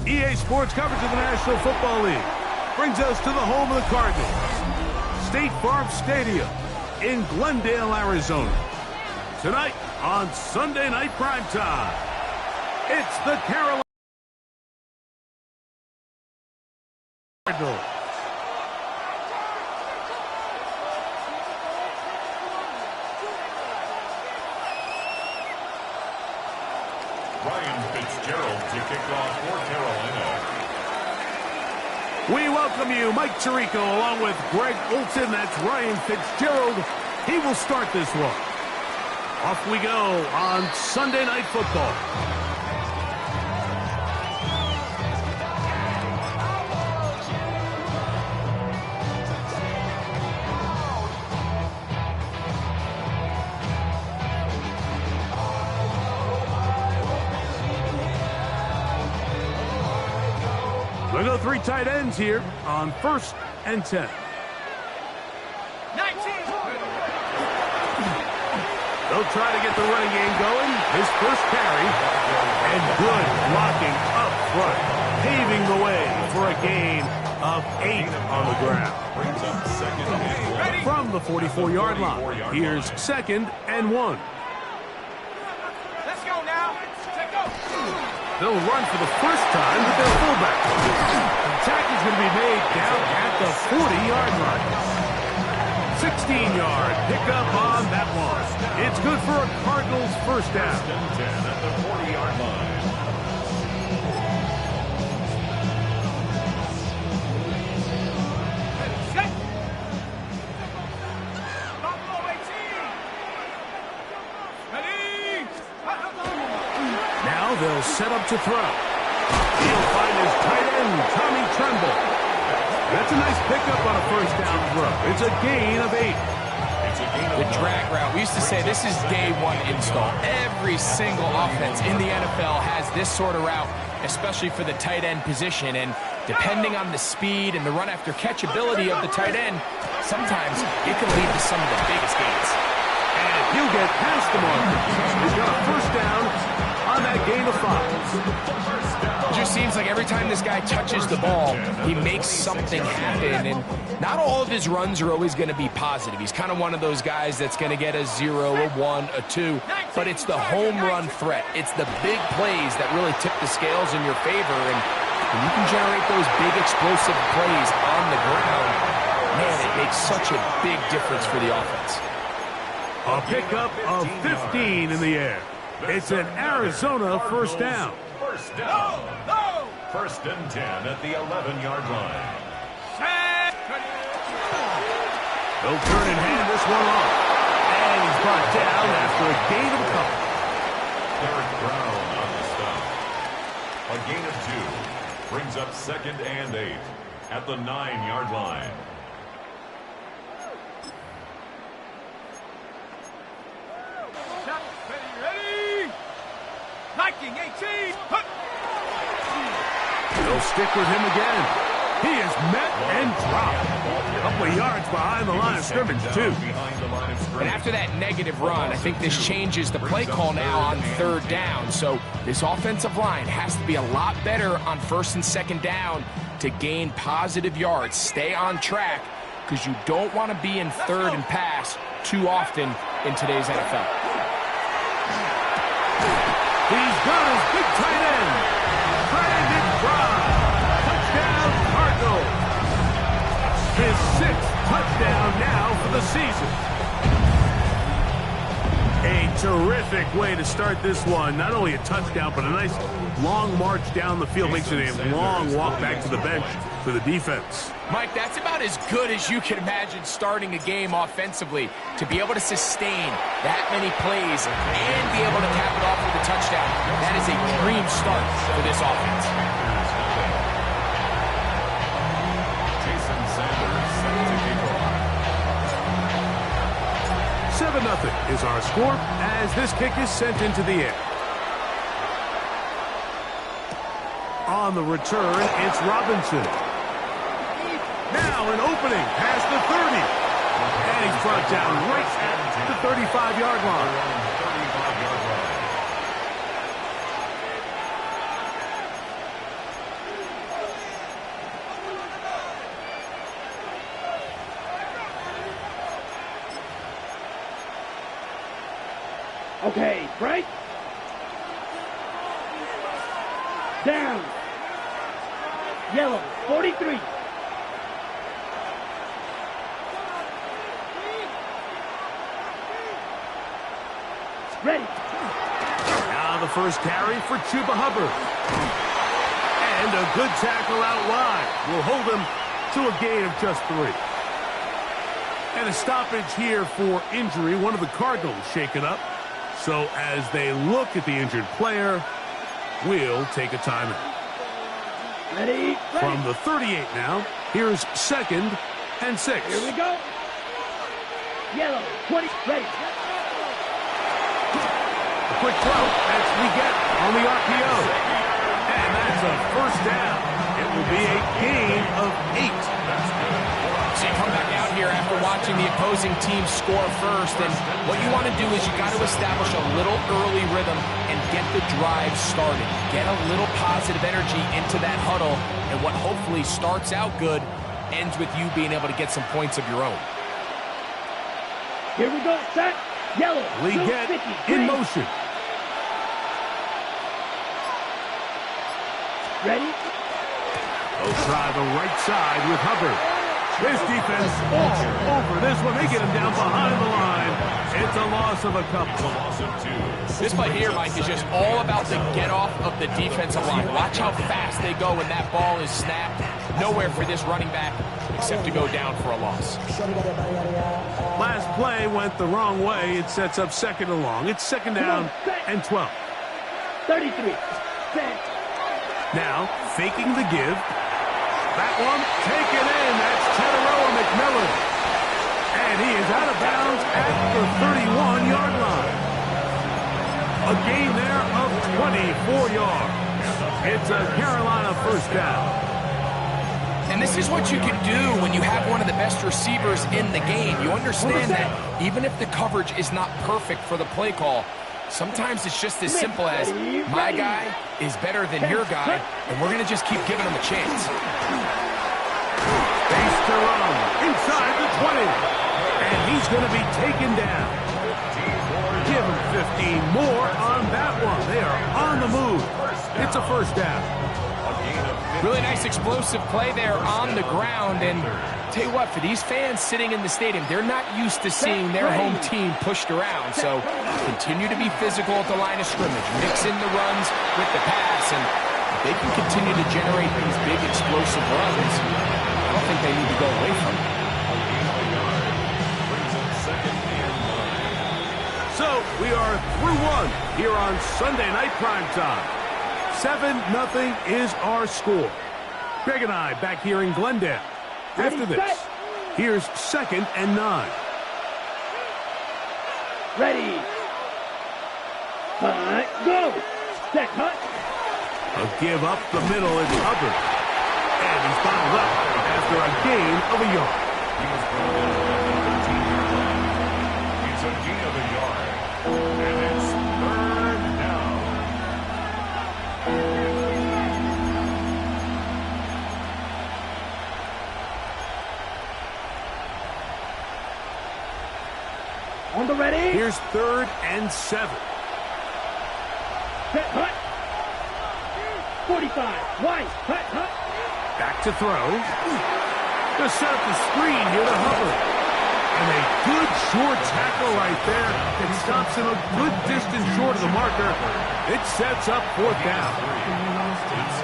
EA Sports coverage of the National Football League brings us to the home of the Cardinals, State Farm Stadium in Glendale, Arizona. Tonight on Sunday Night Primetime, it's the Carolina Cardinals. Ryan Fitzgerald to kick off for Carolina. We welcome you, Mike Tirico, along with Greg Olson. That's Ryan Fitzgerald. He will start this one. Off we go on Sunday Night Football. We'll go three tight ends here on 1st and 10. 19. They'll try to get the running game going. His first carry. And good blocking up front, paving the way for a gain of 8 on the ground. Brings up second and 1. From the 44-yard line, here's 2nd and 1. Let's go now. Let's go. They'll run for the first time with their fullback. The tackle's going to be made down at the 40-yard line. 16-yard pickup on that one. It's good for a Cardinals first down. 10 at the 40-yard line. Set. Ready. Now they'll set up to throw. He'll find his tight end, Tommy Tremble. That's a nice pickup on a first down throw. It's a gain of 8. The drag route. We used to say this is day one install. Every single offense in the NFL has this sort of route, especially for the tight end position. And depending on the speed and the run after catch ability of the tight end, sometimes it can lead to some of the biggest gains. And he'll get past the marker. He's got a first down on that gain of 5. It just seems like every time this guy touches the ball, he makes something happen. And not all of his runs are always going to be positive. He's kind of one of those guys that's going to get a 0, a 1, a 2. But it's the home run threat. It's the big plays that really tip the scales in your favor. And when you can generate those big explosive plays on the ground, man, it makes such a big difference for the offense. A pickup of 15 in the air. It's an Arizona first down. First down. First and 10 at the 11-yard line. They'll turn and hand this one off. And he's brought down after a gain of a couple. Derek Brown on the stop. A gain of 2. Brings up 2nd and 8 at the 9-yard line. Ready. 19, 18. They'll stick with him again. He is met and dropped. A couple of yards behind the line of scrimmage, too. And after that negative run, I think this changes the play call now on 3rd down. So this offensive line has to be a lot better on 1st and 2nd down to gain positive yards. Stay on track because you don't want to be in 3rd and pass too often in today's NFL. He's got his big tight end. Brandon Drive. Touchdown, Cardinals. His 6th touchdown now for the season. A terrific way to start this one. Not only a touchdown, but a nice long march down the field. Makes it a long walk back to the bench for the defense. Mike, that's about as good as you can imagine starting a game offensively. To be able to sustain that many plays and be able to cap it off with a touchdown, that is a dream start for this offense. Jason Sanders set to kick off. 7-0 is our score as this kick is sent into the air. On the return, it's Robinson. Now an opening past the 30. And he's brought down right at the 35-yard line. Okay, break. Down. Yellow, 43. Ready. Now the first carry for Chuba Hubbard. And a good tackle out wide will hold him to a gain of just 3. And a stoppage here for injury. One of the Cardinals shaken up. So as they look at the injured player, we'll take a timeout. Ready. From the 38 now, here's 2nd and 6. Here we go. Yellow, 20. Ready. A quick throw. That's we get on the RPO. And that's a first down. It will be a gain of 8. So you come back out here after watching the opposing team score first, and what you want to do is you got to establish a little early rhythm and get the drive started. Get a little positive energy into that huddle, and what hopefully starts out good ends with you being able to get some points of your own. Here we go, set. Yellow. Lee get in motion. Ready? They'll try the right side with Hubbard. This defense all over this one. They get him down behind the line. It's a loss of a couple. This play here, Mike, is just all about the get-off of the defensive line. Watch how fast they go when that ball is snapped. Nowhere for this running back except to go down for a loss. Last play went the wrong way. It sets up 2nd and long. It's 2nd down and 12. 33. Set. Now, faking the give. That one taken in. That's Teteroa McMillan. And he is out of bounds at the 31-yard line. A gain there of 24 yards. It's a Carolina first down. And this is what you can do when you have one of the best receivers in the game. You understand that even if the coverage is not perfect for the play call, sometimes it's just as simple as my guy is better than your guy, and we're going to just keep giving him a chance. Base to run inside the 20. And he's going to be taken down. Give him 15 more on that one. They are on the move. It's a first down. Really nice explosive play there on the ground. And tell you what, for these fans sitting in the stadium, they're not used to seeing their home team pushed around. So continue to be physical at the line of scrimmage. Mix in the runs with the pass. And if they can continue to generate these big explosive runs, I don't think they need to go away from it. So we are through one here on Sunday Night Primetime. 7-0 is our score. Greg and I back here in Glendale. After this, here's 2nd and 9. Ready. Go. Set cut. A give up the middle. It's Hubbard. And he's bottled up after a gain of a yard. It's a gain of a yard. And it's 3rd down. On the ready. Here's 3rd and 7. Set cut. 45. Wide. Cut. Cut. Back to throw. Just set up the screen here to Hubbard. And a good short tackle right there that stops him a good distance short of the marker. It sets up 4th down.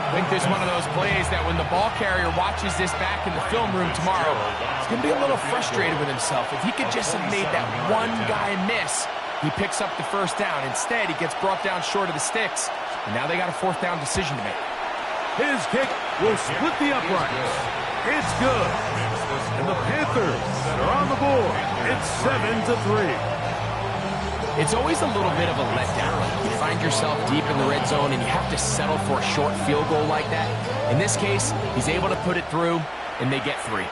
I think this is one of those plays that when the ball carrier watches this back in the film room tomorrow, he's going to be a little frustrated with himself. If he could just have made that one guy miss, he picks up the first down. Instead, he gets brought down short of the sticks, and now they got a 4th down decision to make. His kick will split the uprights. It's good. And the Panthers are on the board. It's 7-3. It's always a little bit of a letdown. You find yourself deep in the red zone and you have to settle for a short field goal like that. In this case, he's able to put it through, and they get 3.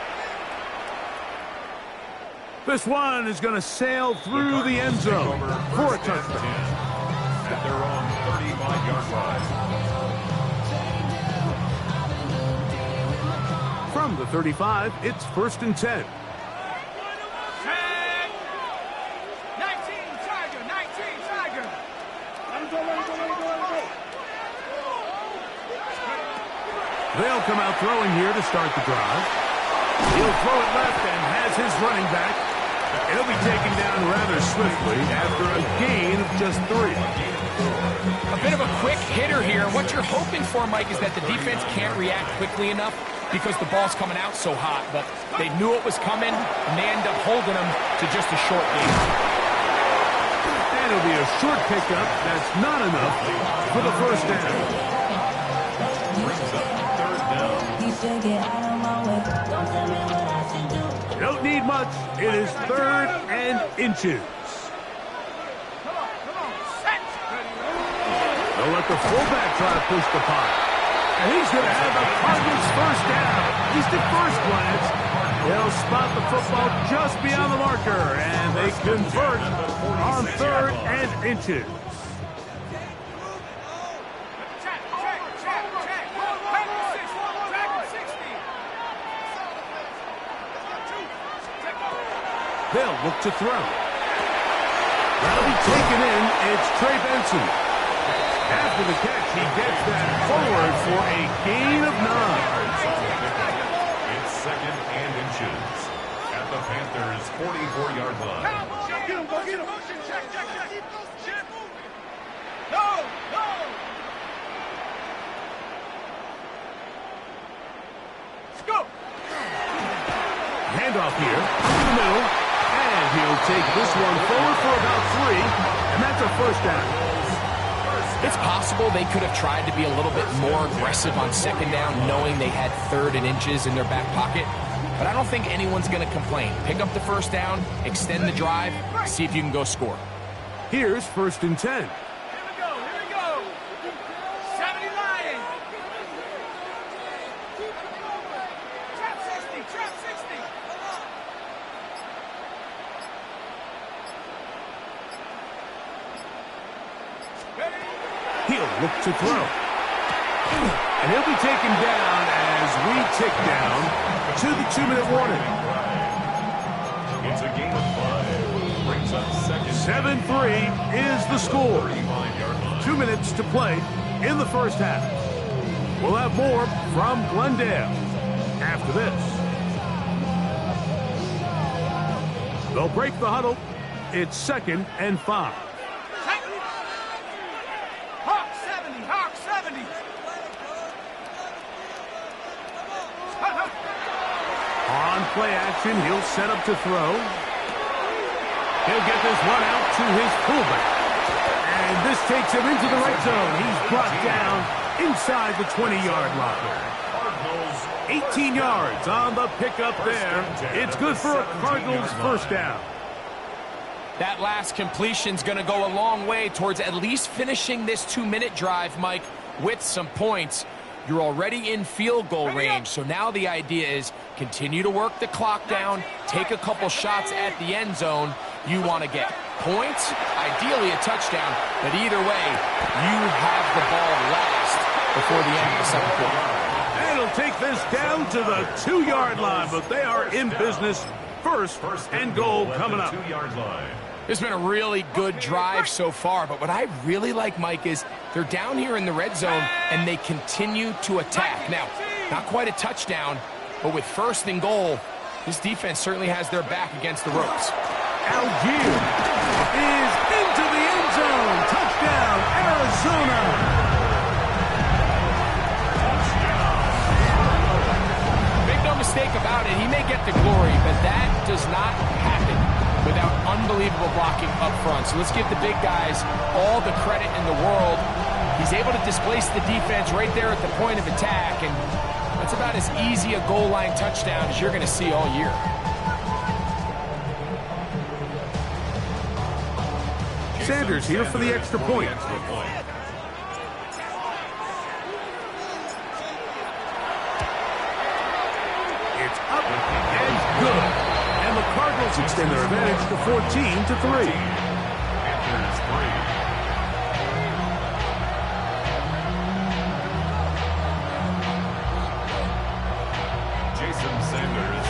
This one is going to sail through the end zone for a touchdown. At their own 35-yard line. From the 35, it's 1st and 10. Set. 19 Tiger. They'll come out throwing here to start the drive. He'll throw it left and has his running back. He'll be taken down rather swiftly after a gain of just 3. A bit of a quick hitter here. What you're hoping for, Mike, is that the defense can't react quickly enough because the ball's coming out so hot. But they knew it was coming, and they end up holding them to just a short gain. And it'll be a short pickup. That's not enough for the first down. Don't need much. It is 3rd and inches. They'll let the fullback try to push the pot. And he's going to have the Cardinals first down. At least at first glance. They'll spot the football just beyond the marker. And they convert on 3rd and inches. They'll look to throw. That'll be taken in. It's Trey Benson. After the catch, he gets that forward for a gain of 9. It's 2nd and inches at the Panthers' 44-yard line. Get him, go get him. Check. No. Let's go. Handoff here in the middle. And he'll take this one forward for about 3. And that's a first down. It's possible they could have tried to be a little bit more aggressive on 2nd down, knowing they had 3rd and inches in their back pocket. But I don't think anyone's going to complain. Pick up the first down, extend the drive, see if you can go score. Here's 1st and 10. Here we go. 70 Lions. Trap 60. He'll look to throw. And he'll be taken down as we tick down to the 2-minute warning. It's a gain of 5. Brings up 2nd. 7-3 is the score. 2 minutes to play in the first half. We'll have more from Glendale after this. They'll break the huddle. It's 2nd and 5. Hawk 70. On play action, he'll set up to throw. He'll get this one out to his fullback. And this takes him into the red zone. He's brought down inside the 20-yard line. 18 yards on the pickup there. It's good for a Cardinals first down. That last completion's going to go a long way towards at least finishing this 2-minute drive, Mike, with some points. You're already in field goal range, so now the idea is continue to work the clock down, take a couple shots at the end zone. You want to get points, ideally a touchdown, but either way, you have the ball last before the end of the 2nd quarter. And it'll take this down to the 2-yard line, but they are in business. First and goal coming up. 2-yard line. It's been a really good drive so far, but what I really like, Mike, is they're down here in the red zone, and they continue to attack. Now, not quite a touchdown, but with 1st and goal, this defense certainly has their back against the ropes. Algier is into the end zone. Touchdown, Arizona. Make no mistake about it, he may get the glory, but that does not happen without unbelievable blocking up front. So let's give the big guys all the credit in the world. He's able to displace the defense right there at the point of attack, and that's about as easy a goal line touchdown as you're going to see all year. Sanders here for the extra point. It's up and good. And the Cardinals extend their advantage to 14-3. Panthers 3.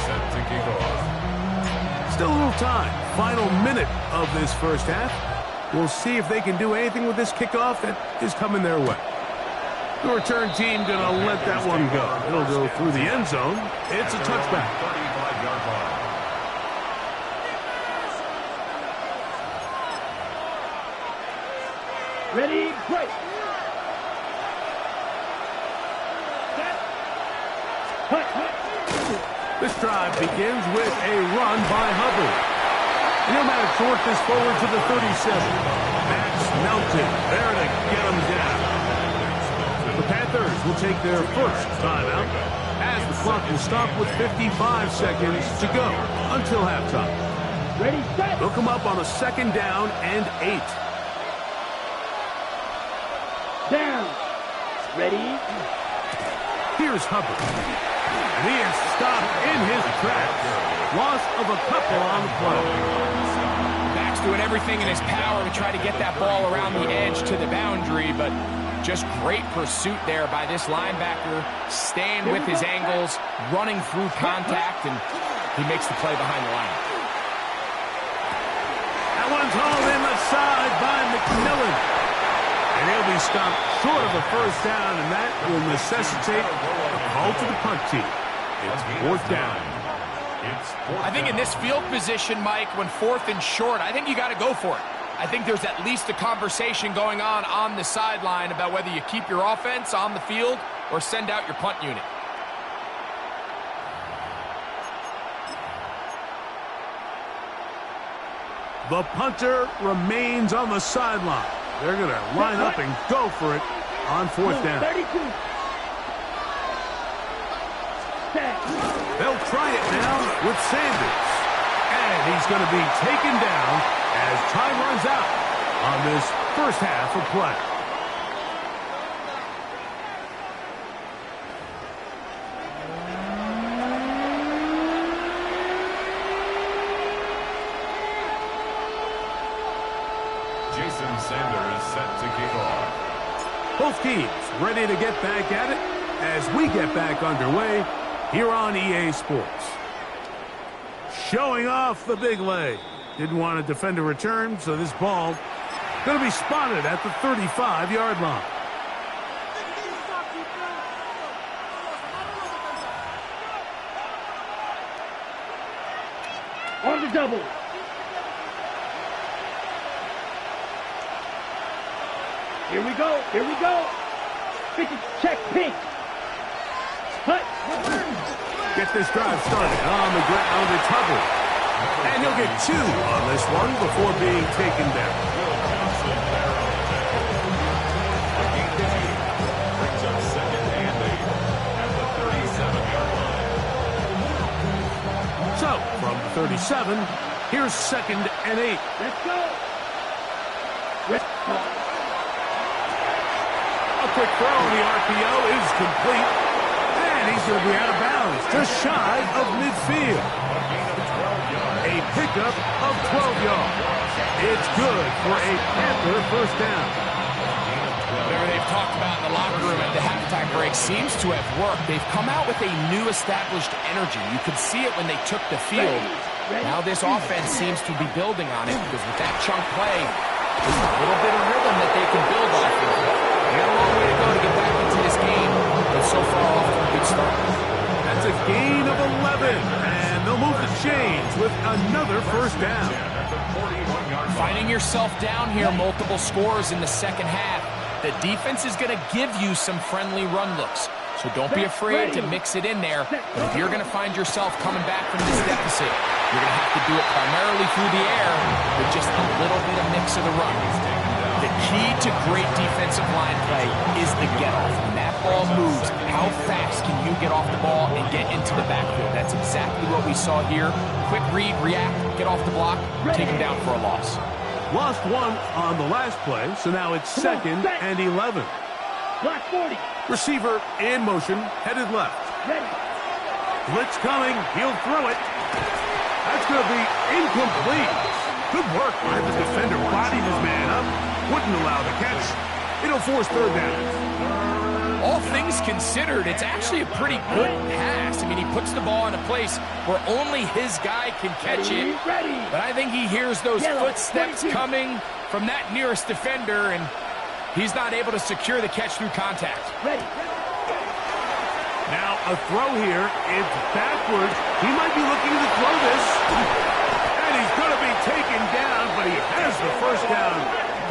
Set to kick off. Still a little time. Final minute of this first half. We'll see if they can do anything with this kickoff that is coming their way. The return team going to let that one go. It'll go through the end zone. It's a touchback. 35-yard line. Ready, break. This drive begins with a run by Hubbard. And he'll manage to work this forward to the 37. That's Melton there to get him down. The Panthers will take their first timeout as the clock will stop with 55 seconds to go until halftime. Ready, set. They'll come up on a 2nd down and 8. Down. Ready. Here's Hubbard. And he is stopped in his tracks. Loss of a couple on the play. Max doing everything in his power to try to get that ball around the edge to the boundary, but just great pursuit there by this linebacker, staying with his angles, running through contact, and he makes the play behind the line. That one's hauled in the side by McMillan. And he'll be stopped short of a first down, and that will necessitate a call to the punt team. It's 4th down. I think in this field position, Mike, when 4th and short, I think you got to go for it. I think there's at least a conversation going on the sideline about whether you keep your offense on the field or send out your punt unit. The punter remains on the sideline. They're going to line up and go for it on 4th down. 32. They'll try it now with Sanders. And he's going to be taken down as time runs out on this first half of play. Jason Sanders set to kick off. Both teams ready to get back at it as we get back underway here on EA Sports. Showing off the big leg. Didn't want to defend a return, so this ball going to be spotted at the 35-yard line. On the double. Here we go. Here we go. 50 check pink. Cut. Get this drive started on the ground. It's Hubbard. And he'll get 2 on this one before being taken down. Brings up 2nd and 8 at the 37-yard line. So, from the 37, here's 2nd and 8. Let's go. Let's go. A quick throw, and the RPO is complete. And he's going to be out of bounds, just shy of midfield. A pickup of 12 yards. It's good for a Panther first down. Whatever they've talked about in the locker room at the halftime break seems to have worked. They've come out with a new established energy. You could see it when they took the field. Now this offense seems to be building on it because with that chunk play, there's a little bit of rhythm that they can build off of. They got a long way to go to get back into this game, but so far off to a good start. That's a gain of 11, and they'll move the chains with another first down. Finding yourself down here, multiple scores in the second half. The defense is going to give you some friendly run looks, so don't be afraid to mix it in there. But if you're going to find yourself coming back from this deficit, you're going to have to do it primarily through the air with just a little bit of mix of the run. The key to great defensive line play is the get-off. When that ball moves, how fast can you get off the ball and get into the backfield? That's exactly what we saw here. Quick read, react, get off the block, take him down for a loss. Lost 1 on the last play, so now it's 2nd and 11. Block 40. Receiver in motion, headed left. Ready. Blitz coming, he'll throw it. That's going to be incomplete. Good work by the defender, bodied his man up, wouldn't allow the catch. It'll force 3rd down. All things considered, it's actually a pretty good pass. I mean, he puts the ball in a place where only his guy can catch it. But I think he hears those footsteps coming, from that nearest defender, and he's not able to secure the catch through contact. Ready. Now a throw here. It's backwards. He might be looking to throw this. And he's going to be taken down, but he has the first down.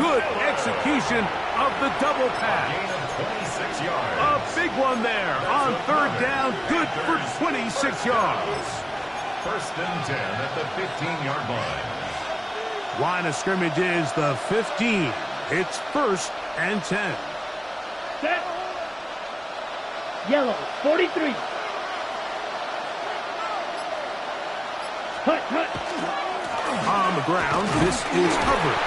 Good execution of the double pass. Gain of 26 yards. A big one there on third down. Good for 26 yards. First and 10 at the 15-yard line. Line of scrimmage is the 15. It's first and 10. Set. Yellow, 43. Hut. On the ground, this is Hubbard.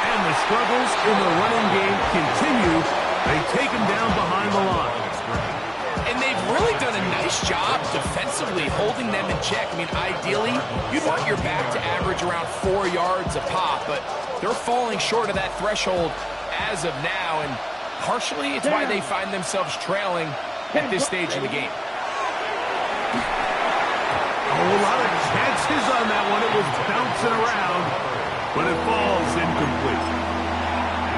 And the struggles in the running game continue. They take him down behind the line. And they've really done a nice job defensively holding them in check. I mean, ideally, you'd want your back to average around 4 yards a pop, but they're falling short of that threshold as of now, and partially it's why they find themselves trailing at this stage of the game. A lot of chances on that one. It was bouncing around, but it falls incomplete.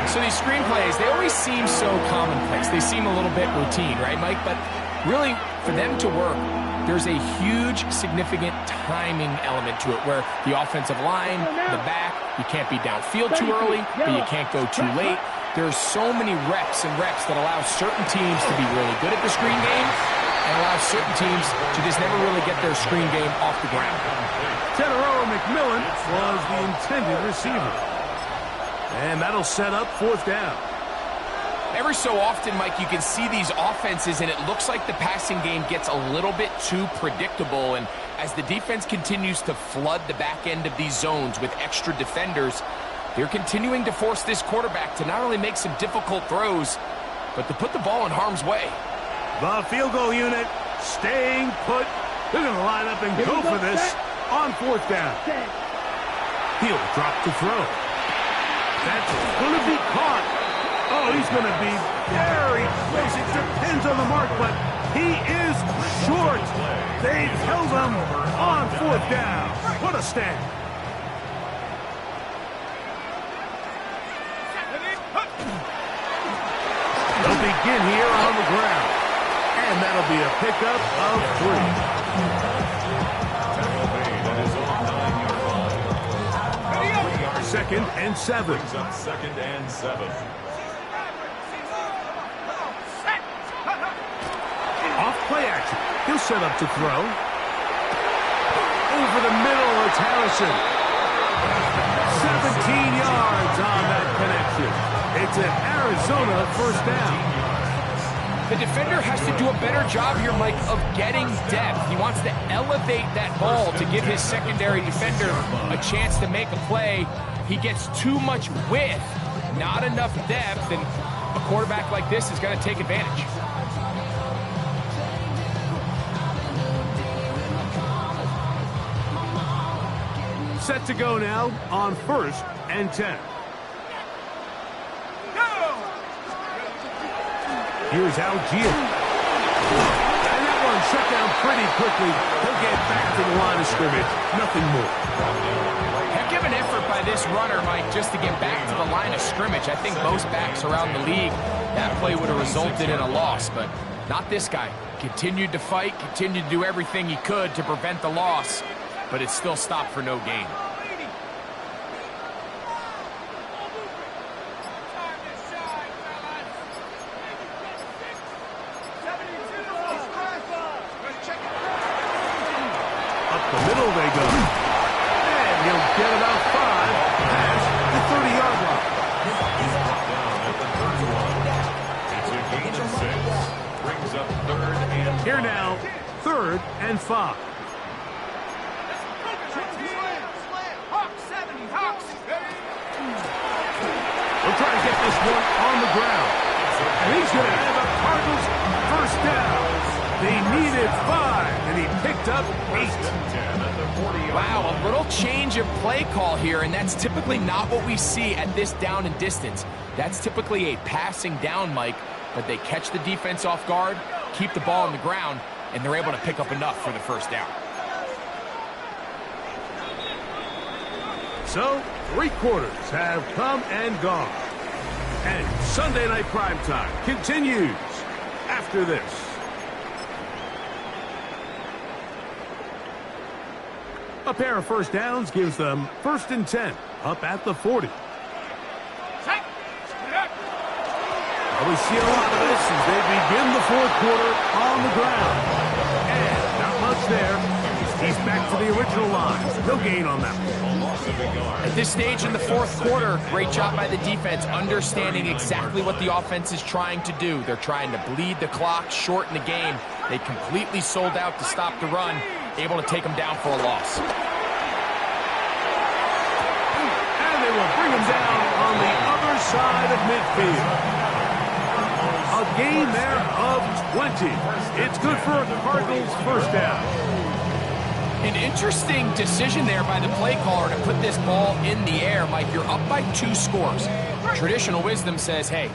So these screenplays, they always seem so commonplace. They seem a little bit routine, right, Mike? But really, for them to work, there's a huge, significant timing element to it where the offensive line, the back, you can't be downfield too early, but you can't go too late. There's so many reps that allow certain teams to be really good at the screen game and allow certain teams to just never really get their screen game off the ground. Tenero McMillan was the intended receiver. And that'll set up fourth down. Every so often, Mike, you can see these offenses, and it looks like the passing game gets a little bit too predictable. And as the defense continues to flood the back end of these zones with extra defenders, they're continuing to force this quarterback to not only make some difficult throws, but to put the ball in harm's way. The field goal unit staying put. They're going to line up and go for this on fourth down. He'll drop to throw. That's going to be caught. Oh, he's going to be very close. It depends on the mark, but he is short. They've held him on fourth down. What a stand. They'll begin here on the ground. And that'll be a pickup of 3. Second and 7. Brings up second and 7. Off play action. He'll set up to throw. Over the middle, it's Harrison. 17 yards on that connection. It's an Arizona first down. The defender has to do a better job here, Mike, of getting depth. He wants to elevate that ball to give his secondary defender a chance to make a play. He gets too much width, not enough depth, and a quarterback like this is going to take advantage. Set to go now on first and 10. Here's Algier. And that one shut down pretty quickly. He'll get back to the line of scrimmage. Nothing more. Heck of an effort by this runner, Mike, just to get back to the line of scrimmage. I think most backs around the league, that play would have resulted in a loss, but not this guy. Continued to fight, continued to do everything he could to prevent the loss, but it still stopped for no gain. The middle they go. And he'll get about 5 past the 30-yard line. Down at the 31. It's a gain of 6. Brings up third and 5. Here now, third and 5. We'll try to get this one on the ground. And he's going to have a Cardinals first down. They needed 5, and he picked up 8. Wow, a little change of play call here, and that's typically not what we see at this down and distance. That's typically a passing down, Mike, but they catch the defense off guard, keep the ball on the ground, and they're able to pick up enough for the first down. So, Three quarters have come and gone. And Sunday Night Primetime continues after this. A pair of first downs gives them 1st and 10 up at the 40. Well, we see a lot of this as they begin the fourth quarter on the ground. And not much there. He's back to the original line. No gain on that one. At this stage in the fourth quarter, great job by the defense, understanding exactly what the offense is trying to do. They're trying to bleed the clock, shorten the game. They completely sold out to stop the run, able to take them down for a loss. And they will bring him down on the other side of midfield. A gain there of 20. It's good for a Cardinals first down. An interesting decision there by the play caller to put this ball in the air. Mike, you're up by 2 scores. Traditional wisdom says, hey,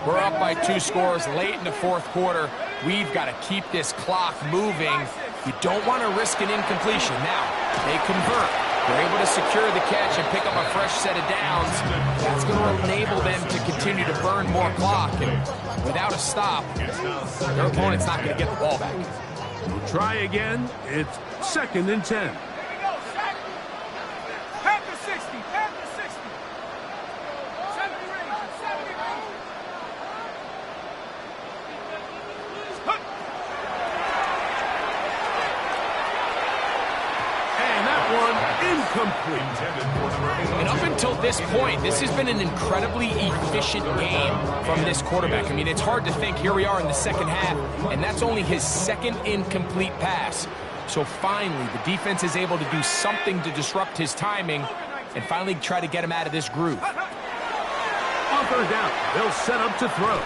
we're up by 2 scores late in the fourth quarter. We've got to keep this clock moving. You don't want to risk an incompletion. Now, they convert. They're able to secure the catch and pick up a fresh set of downs. That's going to enable them to continue to burn more clock. And without a stop, their opponent's not going to get the ball back. We'll try again. It's 2nd and 10. Panther 60, Panther 60. 70 range, 70 range. And that one incomplete. And up until this point, this has been an incredibly efficient game from this quarterback. I mean, it's hard to think here we are in the second half, and that's only his 2nd incomplete pass. So finally, the defense is able to do something to disrupt his timing and finally try to get him out of this groove. On 3rd down, they'll set up to throw.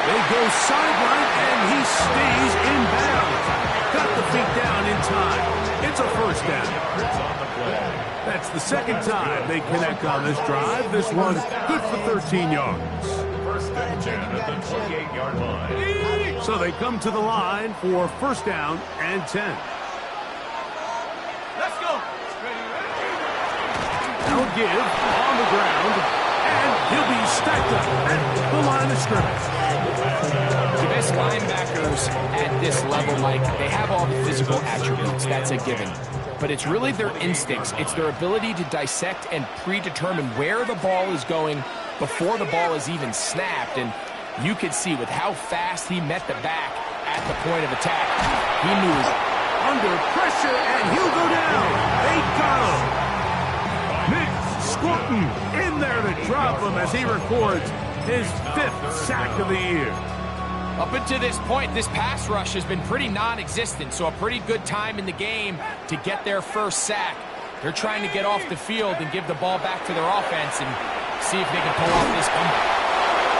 They go sideline, and he stays in bounds. Got the feet down in time. It's a first down. That's the 2nd time they connect on this drive. This one good for 13 yards. 1st and 10 at the 28-yard line. So they come to the line for 1st down and 10. Let's go. They'll give on the ground, and he'll be stacked up at the line of scrimmage. The best linebackers at this level, Mike, they have all the physical attributes. That's a given. But it's really their instincts. It's their ability to dissect and predetermine where the ball is going before the ball is even snapped. And you could see with how fast he met the back at the point of attack. He knew Under pressure, and he'll go down. They got him. Nick Squirtin in there to drop him as he records his 5th sack of the year. Up until this point, this pass rush has been pretty non-existent, so a pretty good time in the game to get their first sack. They're trying to get off the field and give the ball back to their offense and see if they can pull off this comeback.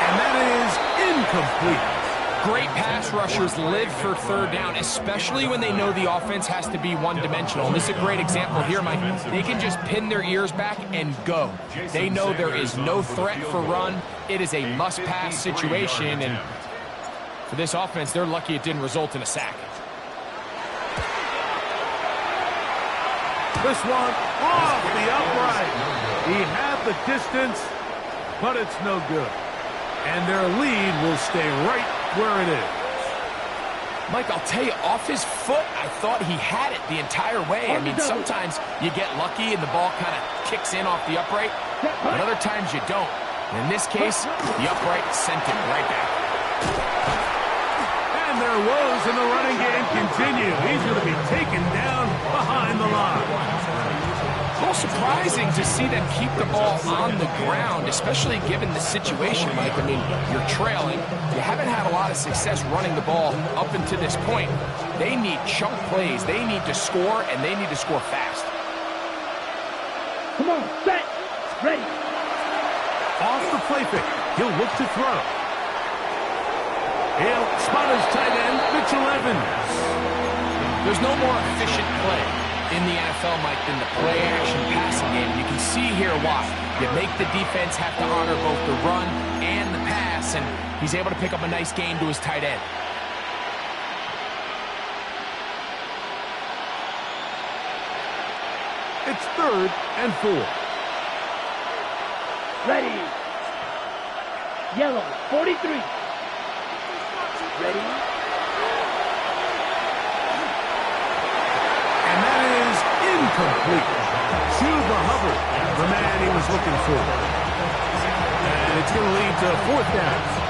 And that is incomplete. Great pass rushers live for 3rd down, especially when they know the offense has to be one-dimensional. And this is a great example here, Mike. They can just pin their ears back and go. They know there is no threat for run. It is a must-pass situation, and for this offense, they're lucky it didn't result in a sack. This one off the upright. He had the distance, but it's no good. And their lead will stay right where it is. Mike, I'll tell you, off his foot, I thought he had it the entire way. I mean, sometimes you get lucky and the ball kind of kicks in off the upright, but other times you don't. And in this case, the upright sent it right back. And their woes in the running game continue. He's going to be taken down behind the line. A little surprising to see them keep the ball on the ground, especially given the situation, Mike. I mean, you're trailing. You haven't had a lot of success running the ball up until this point. They need chunk plays. They need to score, and they need to score fast. Come on, set, ready. Off the play fake. He'll look to throw. He'll spot his tight end, Mitchell Evans. There's no more efficient play in the NFL, Mike, than the play-action passing game. You can see here why. You make the defense have to honor both the run and the pass, and he's able to pick up a nice gain to his tight end. It's 3rd and 4. Ready. Yellow, 43. Ready. And that is incomplete. Chuba Hubbard, the man he was looking for. And it's going to lead to 4th down.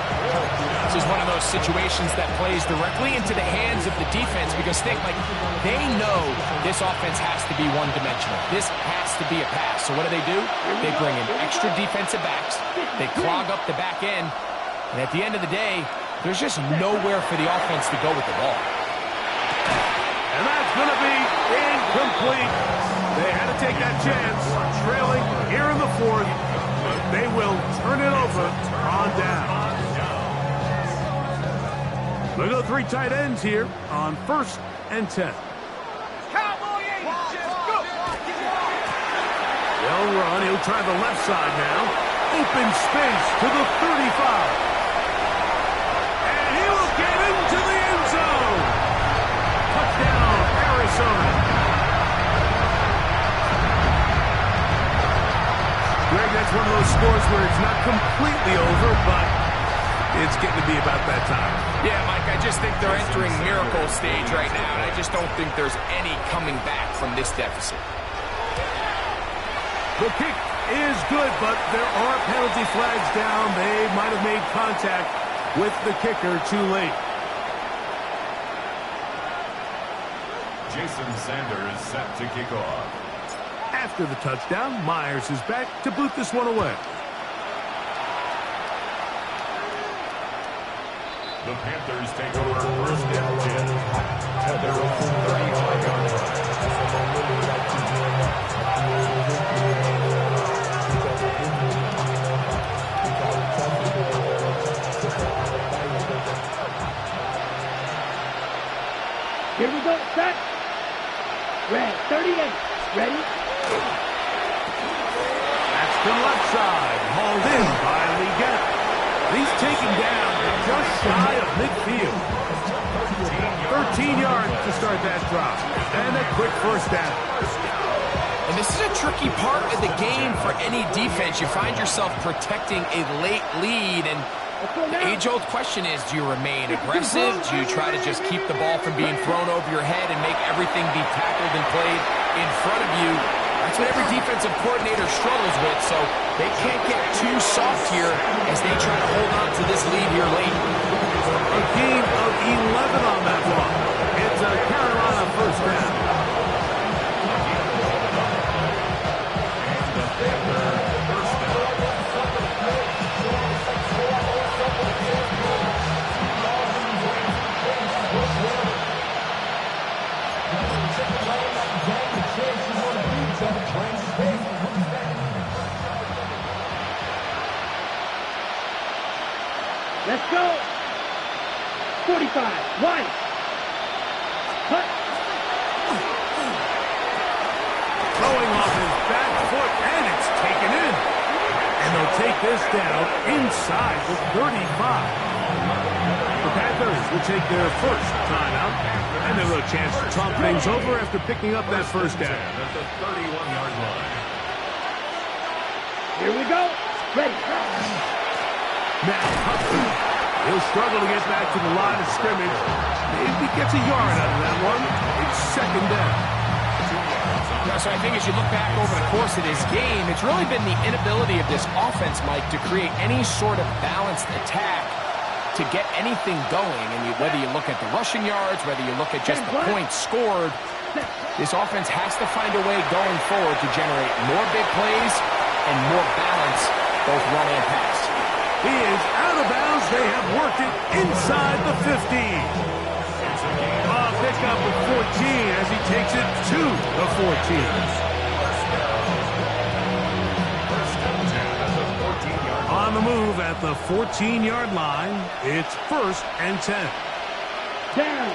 This is one of those situations that plays directly into the hands of the defense because, think, like, they know this offense has to be one-dimensional. This has to be a pass. So what do? They bring in extra defensive backs. They clog up the back end. And at the end of the day, there's just nowhere for the offense to go with the ball. And that's going to be incomplete. They had to take that chance, trailing here in the 4th. But they will turn it over on down. They'll go 3 tight ends here on 1st and 10. Cowboy agent, go! They'll run. He'll try the left side now. Open space to the 35. And he will get into the end zone. Touchdown, Arizona. Greg, that's one of those scores where it's not completely over, but it's getting to be about that time. Yeah, Mike, I just think they're entering miracle stage right now, and I just don't think there's any coming back from this deficit. The kick is good, but there are penalty flags down. They might have made contact with the kicker too late. Jason Sanders set to kick off. After the touchdown, Myers is back to boot this one away. The Panthers take over 1st and 10 at their own 35-yard line. Here we go, set. Red, 38. Ready? That's the left side, hauled in by Leggett. He's taken down just shy of midfield. 13 yards to start that drop. And a quick 1st down. And this is a tricky part of the game for any defense. You find yourself protecting a late lead, and the age-old question is, do you remain aggressive? Do you try to just keep the ball from being thrown over your head and make everything be tackled and played in front of you? That's what every defensive coordinator struggles with, so they can't get too soft here as they try to hold on to this lead here late. A gain of 11 on that one. It's a Carolina 1st down. Let's go. 45. Wide. Cut. Throwing off his back foot, and it's taken in. And they'll take this down inside the 35. The Panthers will take their 1st timeout, and they'll have a chance to talk things over after picking up that 1st down. At the 31-yard line. Here we go. Ready. Now, Hudson, he'll struggle to get back to the line of scrimmage. Maybe gets a yard out of that one. It's 2nd down. So I think as you look back over the course of this game, it's really been the inability of this offense, Mike, to create any sort of balanced attack to get anything going. And whether you look at the rushing yards, whether you look at just the points scored, this offense has to find a way going forward to generate more big plays and more balance, both run and pass. He is out of bounds. They have worked it inside the 15. Pickup with 14 as he takes it to the 14. On the move at the 14-yard line, it's 1st and 10. Down.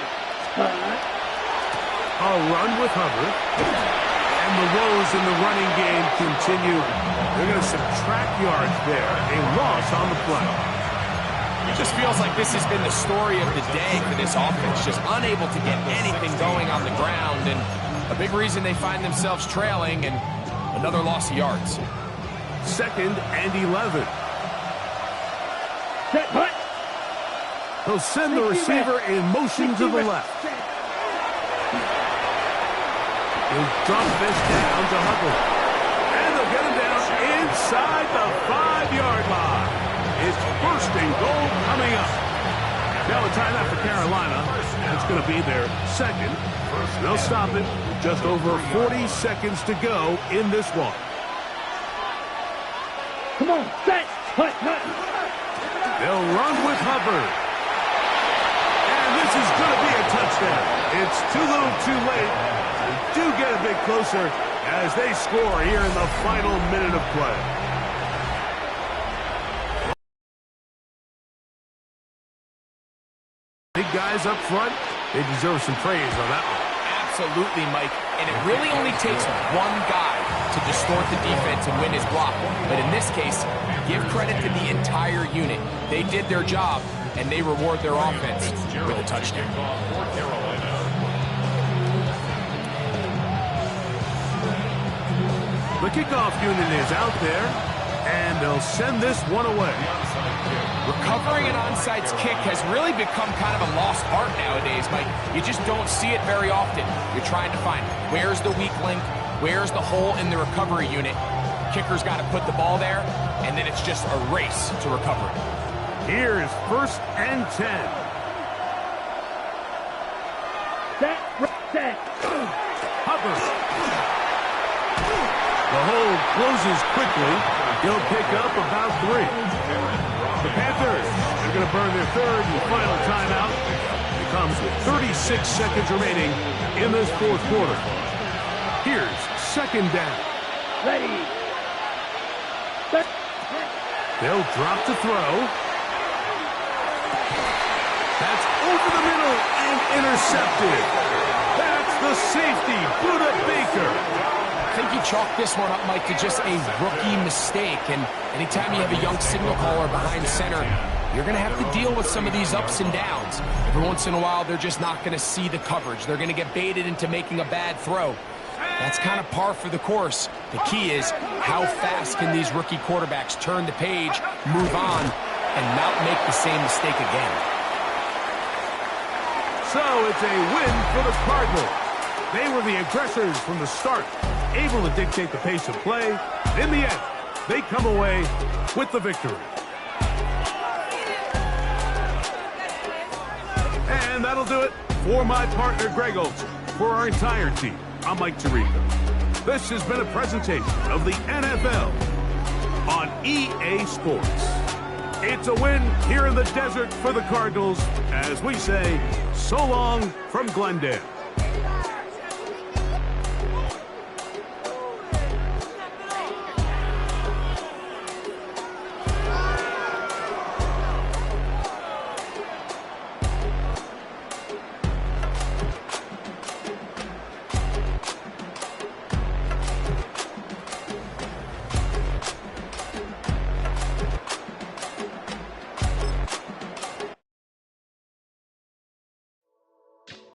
A run with Hubbard. And the woes in the running game continue. They're going to subtract yards there. A loss on the play. It just feels like this has been the story of the day for this offense. Just unable to get anything going on the ground. And A big reason they find themselves trailing, and another loss of yards. 2nd and 11. Set, hut. He'll send the receiver in motion to the left. He'll drop this down to Hubbard. And they'll get him down inside the 5-yard line. It's 1st and goal coming up. Now a timeout for Carolina. It's going to be their 2nd. They'll stop it. Just over 40 seconds to go in this one. Come on, set, hut, hut. They'll run with Hubbard. And this is going to be a touchdown. It's too little too late. They do get a bit closer as they score here in the final minute of play. Big guys up front, they deserve some praise on that one. Absolutely, Mike. And it really only takes one guy to distort the defense and win his block. But in this case, give credit to the entire unit. They did their job, and they reward their offense with a touchdown. The kickoff unit is out there, and they'll send this one away. Recovering an onside kick has really become kind of a lost art nowadays, Mike. You just don't see it very often. You're trying to find where's the weak link, where's the hole in the recovery unit. Kicker's got to put the ball there, and then it's just a race to recover it. Here's 1st and 10. Set. Hubbard. The hold closes quickly. He'll pick up about 3. The Panthers are going to burn their 3rd and final timeout. It comes with 36 seconds remaining in this 4th quarter. Here's 2nd down. Ready. Set. They'll drop to throw. That's over the middle and intercepted. That's the safety, Buda Baker. I think you chalk this one up, Mike, to just a rookie mistake. And anytime you have a young signal caller behind center, you're going to have to deal with some of these ups and downs. Every once in a while, they're just not going to see the coverage. They're going to get baited into making a bad throw. That's kind of par for the course. The key is how fast can these rookie quarterbacks turn the page, move on, and not make the same mistake again. So it's a win for the Cardinals. They were the aggressors from the start, able to dictate the pace of play. In the end, they come away with the victory. And that'll do it for my partner, Greg Olson. For our entire team, I'm Mike Tirico. This has been a presentation of the NFL on EA Sports. It's a win here in the desert for the Cardinals as we say so long from Glendale.